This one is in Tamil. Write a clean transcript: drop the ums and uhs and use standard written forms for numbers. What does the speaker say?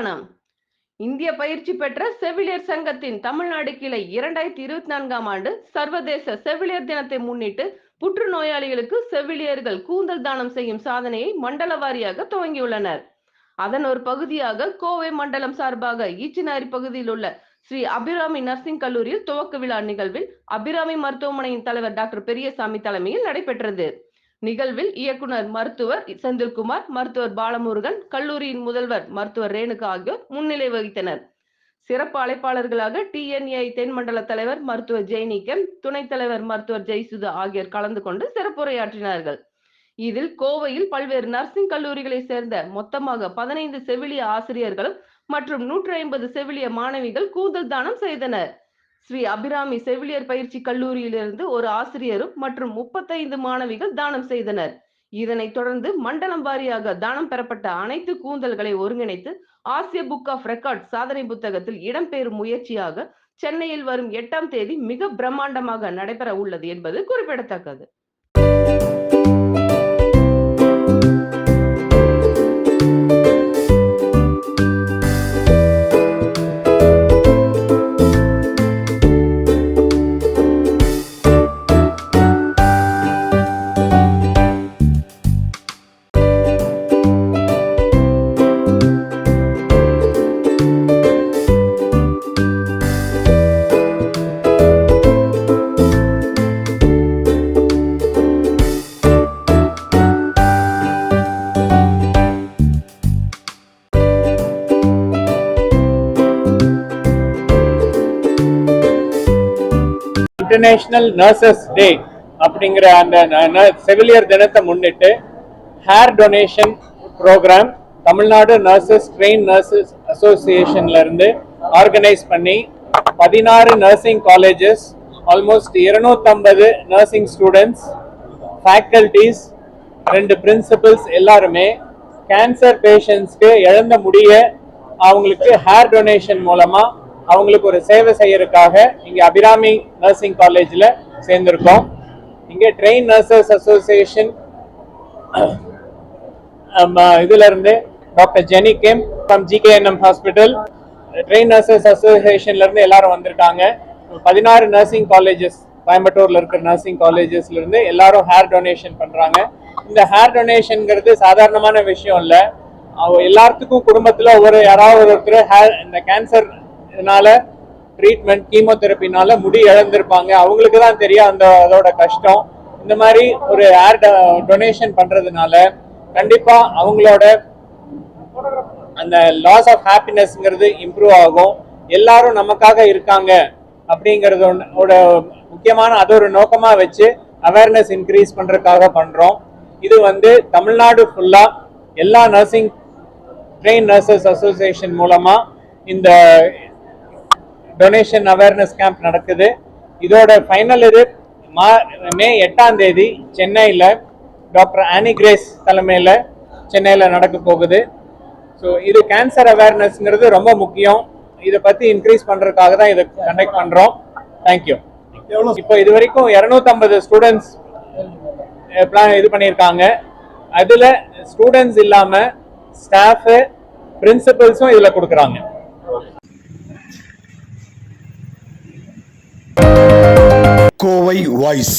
தானம். இந்திய பயிற்சி பெற்ற செவிலியர் சங்கத்தின் தமிழ்நாடு கிளை 2024ஆம் ஆண்டு சர்வதேச செவிலியர் தினத்தை முன்னிட்டு புற்றுநோயாளிகளுக்கு செவிலியர்கள் கூந்தல் தானம் செய்யும் சாதனையை மண்டல வாரியாக துவங்கியுள்ளனர். அதன் ஒரு பகுதியாக கோவை மண்டலம் சார்பாக ஈச்சினாரி பகுதியில் உள்ள ஸ்ரீ அபிராமி நர்சிங் கல்லூரியில் துவக்க விழா நிகழ்வில் அபிராமி மருத்துவமனையின் தலைவர் டாக்டர் பெரியசாமி தலைமையில் நடைபெற்றது. நிகழ்வில் இயக்குனர் மருத்துவர் செந்தில்குமார், மருத்துவர் பாலமுருகன், கல்லூரியின் முதல்வர் மருத்துவர் ரேணுகா ஆகியோர் முன்னிலை வகித்தனர். சிறப்பு அழைப்பாளர்களாக TNAI தென்மண்டல தலைவர் மருத்துவர் ஜெய்னிகன், துணைத் தலைவர் மருத்துவர் ஜெய்சுதா ஆகியோர் கலந்து கொண்டு சிறப்புரையாற்றினார்கள். இதில் கோவையில் பல்வேறு நர்சிங் கல்லூரிகளை சேர்ந்த மொத்தமாக 15 செவிலிய ஆசிரியர்களும் மற்றும் 150 செவிலிய மாணவிகள் கூந்தல் தானம் செய்தனர். ஸ்ரீ அபிராமி செவிலியர் பயிற்சி கல்லூரியிலிருந்து ஒரு ஆசிரியரும் மற்றும் 35 மாணவிகள் தானம் செய்தனர். இதனைத் தொடர்ந்து மண்டலம் வாரியாக தானம் பெறப்பட்ட அனைத்து கூந்தல்களை ஒருங்கிணைத்து ஆசிய புக் ஆஃப் ரெக்கார்ட் சாதனை புத்தகத்தில் இடம்பெறும் முயற்சியாக சென்னையில் வரும் 8ஆம் தேதி மிக பிரம்மாண்டமாக நடைபெற உள்ளது என்பது குறிப்பிடத்தக்கது. இன்டர்நேஷனல் நர்சஸ் டே அப்படிங்கிற அந்த செவிலியர் தினத்தை முன்னிட்டு hair donation programme Tamil Nadu nurses train nurses அசோசியேஷன்ல இருந்து ஆர்கனைஸ் பண்ணி 16 nursing colleges, almost 250 nursing students, faculties, 2 principals எல்லாருமே கேன்சர் பேஷண்ட்ஸ்க்கு இழந்த முடிய அவங்களுக்கு ஹேர் டொனேஷன் மூலமா அவங்களுக்கு ஒரு சேவை செய்யறதுக்காக இங்க அபிராமி நர்சிங் காலேஜ்ல சேர்ந்திருக்கோம். இங்க ட்ரெயின் நர்சஸ் அசோசியேஷன் இதுல இருந்து doctor Jenny Kim from GKNM hospital, train nurses அசோசியேஷன்ல இருந்து எல்லாரும் வந்திருக்காங்க. 16 நர்சிங் காலேஜஸ், கோயம்புத்தூர்ல இருக்கிற நர்சிங் காலேஜஸ்ல இருந்து எல்லாரும் ஹேர் டொனேஷன் பண்றாங்க. இந்த ஹேர் டொனேஷன்ங்கிறது சாதாரணமான விஷயம் இல்ல. எல்லாத்துக்கும் குடும்பத்துல யாராவது ஒருத்தர் ஹேர் இந்த கேன்சர் ட்ரீட்மெண்ட் கீமோதெரபினால முடி இழந்திருப்பாங்க. அவங்களுக்கு தான் தெரியும் அதோட கஷ்டம். இந்த மாதிரி ஒரு ஹேர் டொனேஷன் பண்றதுனால கண்டிப்பா அவங்களோட அந்த லாஸ் ஆஃப் ஹாப்பினஸ்ங்கிறது இம்ப்ரூவ் ஆகும். எல்லாரும் நமக்காக இருக்காங்க அப்படிங்கறதோட முக்கியமான அது ஒரு நோக்கமா வச்சு அவேர்னஸ் இன்க்ரீஸ் பண்றதுக்காக பண்றோம். இது தமிழ்நாடு ஃபுல்லா எல்லா நர்சிங் ட்ரெயின் நர்சஸ் அசோசியேஷன் மூலமா இந்த டொனேஷன் அவேர்னஸ் கேம்ப் நடக்குது. இதோட ஃபைனல் இது மே 8ஆம் தேதி சென்னையில் டாக்டர் ஆனி கிரேஸ் தலைமையில் சென்னையில் நடக்க போகுது. ஸோ இது கேன்சர் அவேர்னஸ்ங்கிறது ரொம்ப முக்கியம். இதை பற்றி இன்க்ரீஸ் பண்ணுறதுக்காக தான் இதை கண்டக்ட் பண்ணுறோம். தேங்க்யூ. இப்போ இது வரைக்கும் 250 ஸ்டூடெண்ட்ஸ் இது பண்ணியிருக்காங்க. அதில் ஸ்டூடெண்ட்ஸ் இல்லாமல் ஸ்டாஃபு, பிரின்சிபல்ஸும் இதில் கொடுக்குறாங்க. கோவை வாய்ஸ்.